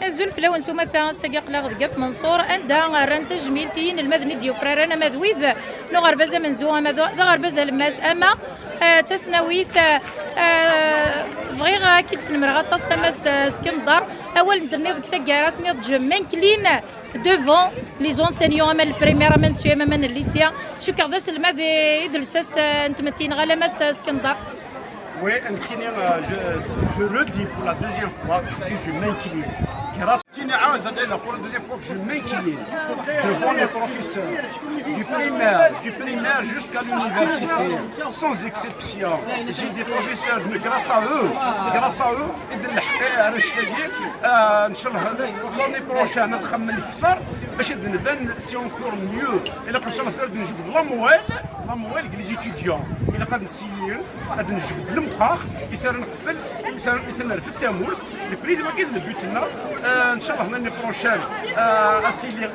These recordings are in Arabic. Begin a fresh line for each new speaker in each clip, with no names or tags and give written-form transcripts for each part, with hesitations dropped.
الزلف لو نسوما تا ساقق لا غدقات منصور عندها رانتا جميلتين المدني ديو فرارنا مذويذ نو غربزه منزوها ذا غربزه الماس اما تسناويث بغيغا كي تسنمر غطاس ماس سكندر اول ندرني ديك سكارات نيض جمين كلين devant les enseignants اما البريمير اما نسيو اما الليسيا شو كذا سلمى يدرسس نتمتين غالا ماس سكندر.
Oui, je le dis pour la deuxième fois que je m'incline. Pour la deuxième fois que je m'incline devant les professeurs du primaire jusqu'à l'université, sans exception. J'ai des professeurs, mais grâce à eux, l'année prochaine, si on fait mieux, et la prochaine fois, la موال les étudiants إلا قد نسير قد نجبد المخاخ يصير نقفل يصير نرفد التاموس البريد ما كاين بيتنا ان شاء الله l'année prochaine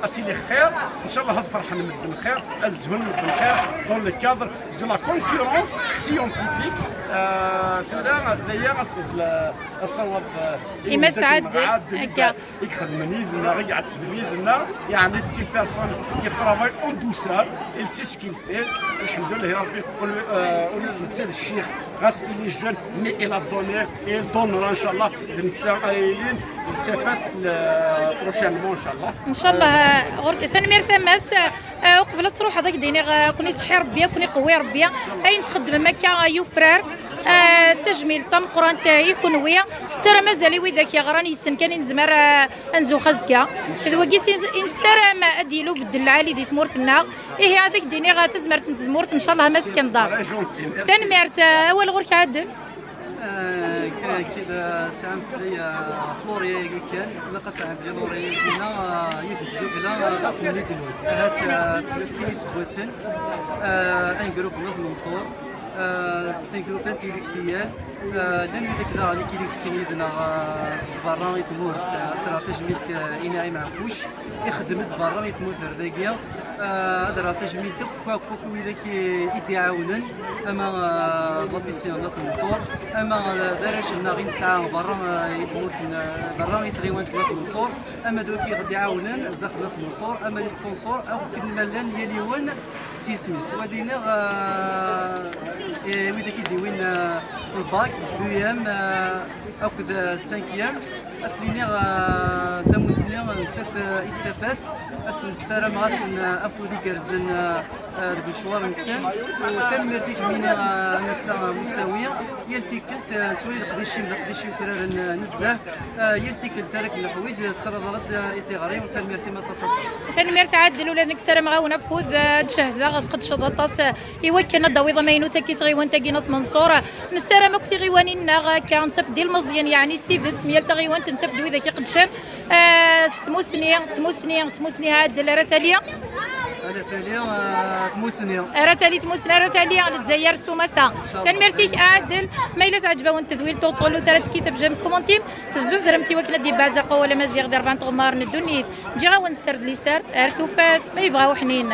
اتيلي خير ان شاء الله هاد الفرحه نمد بالخير هاد الزمن نمد بالخير dans le cadre de la concurrence scientifique هذايا الصواب
إما سعد هكا
يخدمني لنا رجعت سببي لنا يعني سي بيرسون كي ترافاي اون دوسور il sait ce qu'il fait الحمد لله يا ربي ونمثل الشيخ غاس إلي جون مي إلى دونير إل دونر إن شاء الله نتساءلين نتفات بروشينمون إن شاء الله.
إن شاء الله غير ثاني ثماس قبل تروح هذاك ديني كوني صحي ربي كوني قوي ربي أي نتخدم مكا يفرار تجميل طم قران تاعي كونويا ترى مازال وذاك يغراني السن كان نزمر انزو خزكا كذا وكيس انسرا ما اديلو بدل العالي دي تمورتنا ايه هذاك ديني غاتزمر تزمورت ان شاء الله ما سكن دار تنمرت اول غير كعدل
كذا سام سري فلوري كان لقى سام فلوري هنا يفدو كلا قسم اللي دلوي هات فلسطيني سبوسن ان جروب من منصور ستين جروب انتيليكتيال دان ذاك ذا اللي كيتكلمنا سفران يتمور استراتيجي اناعي معكوش يخدم برا يتمور رداكيا هذا تجميل دك كوكو ذاك يتعاونن اما لابيسيون في الصور اما دارش لنا غير ساعه برا يتمور برا يتغيوان في الصور اما دوك غادي يعاونن بزاف في الصور اما لي سبونسور او كنملان يليون سيسميس ودينا ويدا كيديوين الباك بيام اكد 5 اسليني تموسني يتسافات اسن السلام غاسن افودي كرزن ديك الشوار نسان وتنمر ديك مينا نسا مساويه يلتيكلت تولي القديشي فرار نزاه يلتيكل تارك الحوايج ترى غد يثيغري وتنمر تما تصدق
تنمر تعدل ولا ديك السلام غاونا فوز تشهزا غتقد شضطاس يوكلنا الضويضه ماينوتا كي تغيوان تاكينات منصوره نسارا ما كنتي غيوانينا كان تف ديال المزيان يعني ستيفت ميال تغيوان تنتف دوي ذاك قدشان تموسني هاد الرتاليه رتاليه الجزائر سومتا تنمرتيك عادل ما الا تعجبوا التذويل توصلوا ثلاث كتاب جنب كومونتيم تزوز رمتي وكنا دي بازاقه ولا مزيغ دار 20 غمار ندونيت نجي غاون السرد لي سار ارتوفات ما يبغاو حنين